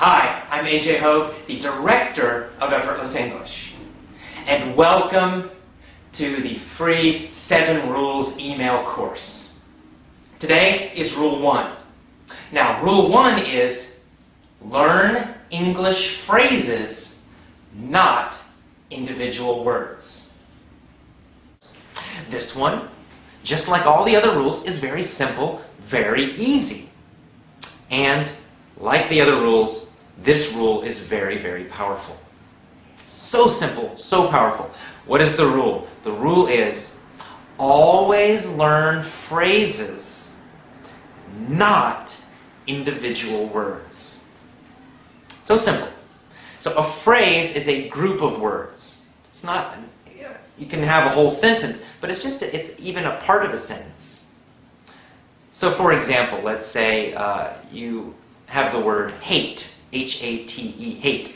Hi, I'm Hoge, the Director of Effortless English. And welcome to the free 7 Rules email course. Today is Rule 1. Now, Rule 1 is learn English phrases, not individual words. This one, just like all the other rules, is very simple, very easy. And like the other rules, this rule is very, very powerful. So simple, so powerful. What is the rule? The rule is always learn phrases, not individual words. So simple. So a phrase is a group of words. It's not, you can have a whole sentence, but it's even a part of a sentence. So for example, let's say you have the word hate, H-A-T-E, hate,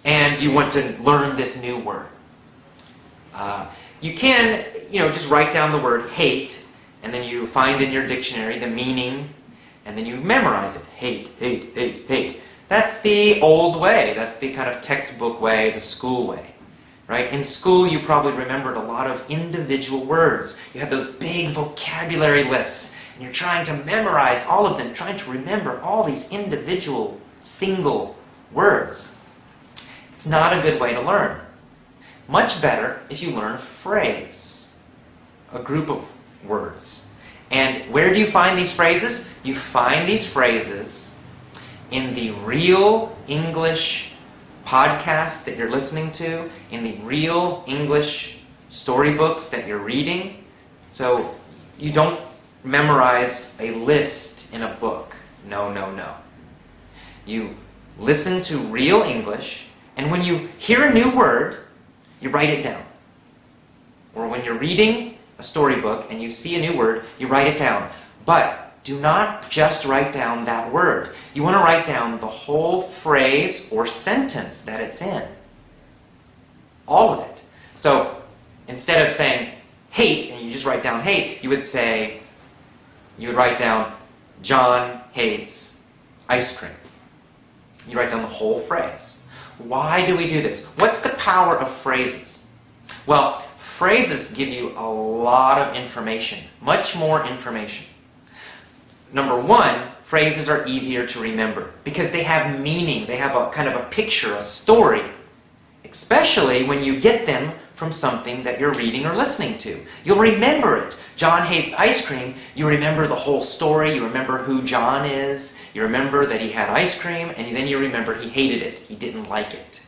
and you want to learn this new word. You can, just write down the word hate, and then you find in your dictionary the meaning, and then you memorize it. Hate, hate, hate, hate. That's the old way. That's the kind of textbook way, the school way. Right? In school, you probably remembered a lot of individual words. You had those big vocabulary lists, and you're trying to memorize all of them, trying to remember all these individual, single words. It's not a good way to learn. Much better if you learn a phrase, a group of words. And where do you find these phrases? You find these phrases in the Real English podcast that you're listening to, in the Real English storybooks that you're reading. So you don't memorize a list in a book. No, no, no. You listen to Real English, and when you hear a new word, you write it down. Or when you're reading a storybook and you see a new word, you write it down. But do not just write down that word. You want to write down the whole phrase or sentence that it's in. All of it. So instead of saying hate, and you just write down hate, you would write down John hates ice cream. You write down the whole phrase. Why do we do this? What's the power of phrases? Well, phrases give you a lot of information, much more information. Number one, phrases are easier to remember because they have meaning. They have a kind of a picture, a story, especially when you get them from something that you're reading or listening to. You'll remember it. John hates ice cream. You remember the whole story. You remember who John is. You remember that he had ice cream, and then you remember he hated it. He didn't like it.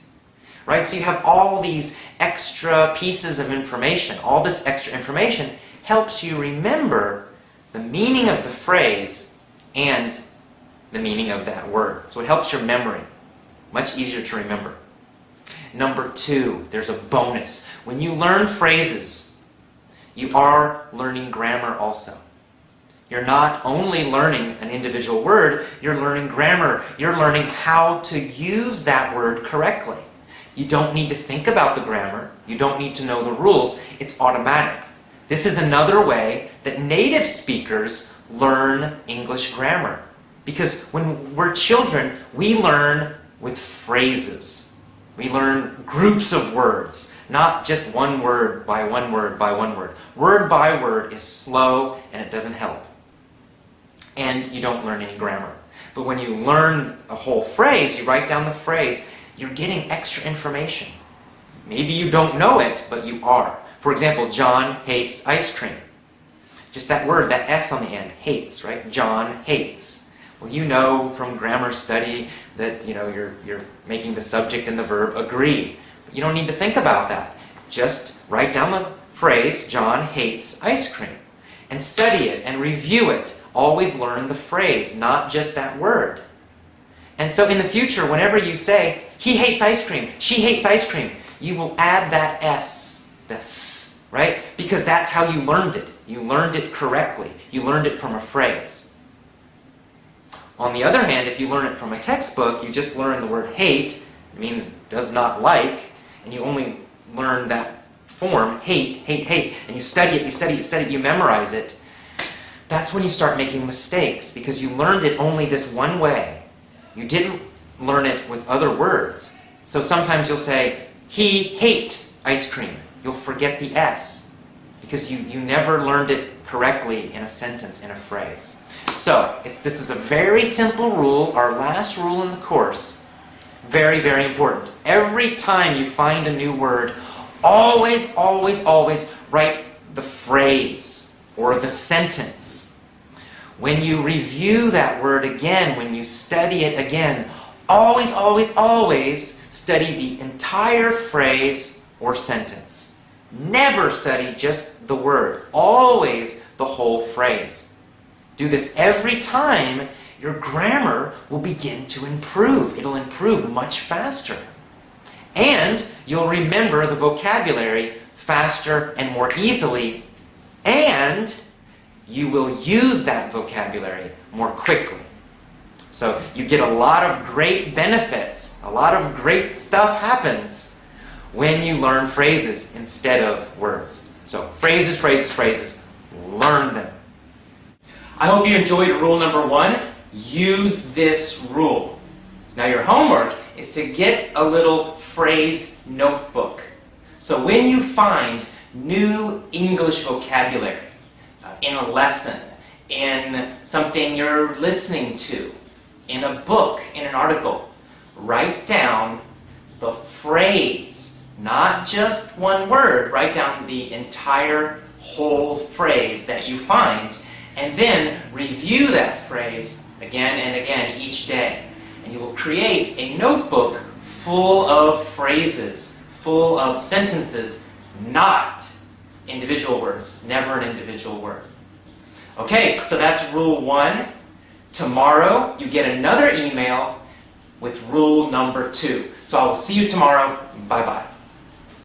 Right? So you have all these extra pieces of information. All this extra information helps you remember the meaning of the phrase and the meaning of that word. So it helps your memory. Much easier to remember. Number 2, there's a bonus. When you learn phrases, you are learning grammar also. You're not only learning an individual word, you're learning grammar. You're learning how to use that word correctly. You don't need to think about the grammar. You don't need to know the rules. It's automatic. This is another way that native speakers learn English grammar. Because when we're children, we learn with phrases. We learn groups of words, not just one word by one word by one word. Word by word is slow and it doesn't help. And you don't learn any grammar. But when you learn a whole phrase, you write down the phrase, you're getting extra information. Maybe you don't know it, but you are. For example, John hates ice cream. Just that word, that S on the end, hates, right? John hates. Well, you know from grammar study that you're making the subject and the verb agree. But you don't need to think about that. Just write down the phrase, John hates ice cream, and study it and review it. Always learn the phrase, not just that word. And so in the future, whenever you say, he hates ice cream, she hates ice cream, you will add that S, this, right? Because that's how you learned it. You learned it correctly. You learned it from a phrase. On the other hand, if you learn it from a textbook, you just learn the word hate, it means does not like, and you only learn that form, hate, hate, hate, and you study it, you study it, you study it, you memorize it. That's when you start making mistakes because you learned it only this one way. You didn't learn it with other words. So sometimes you'll say, he hate ice cream. You'll forget the S because you never learned it correctly in a sentence, in a phrase. So this is a very simple rule, our last rule in the course. Very, very important. Every time you find a new word, always, always, always write the phrase or the sentence. When you review that word again, when you study it again, always, always, always study the entire phrase or sentence. Never study just the word. Always the whole phrase. Do this every time. Your grammar will begin to improve. It'll improve much faster. And you'll remember the vocabulary faster and more easily. And you will use that vocabulary more quickly. So you get a lot of great benefits. A lot of great stuff happens when you learn phrases instead of words. So phrases, phrases, phrases. Learn them. I hope you enjoyed rule number 1. Use this rule. Now your homework is to get a little phrase notebook. So when you find new English vocabulary in a lesson, in something you're listening to, in a book, in an article, write down the phrase, not just one word. Write down the entire whole phrase that you find, and then review that phrase again and again each day. And you will create a notebook full of phrases, full of sentences, not individual words. Never an individual word. Okay, so that's rule 1. Tomorrow you get another email with rule number 2. So I will see you tomorrow. Bye-bye.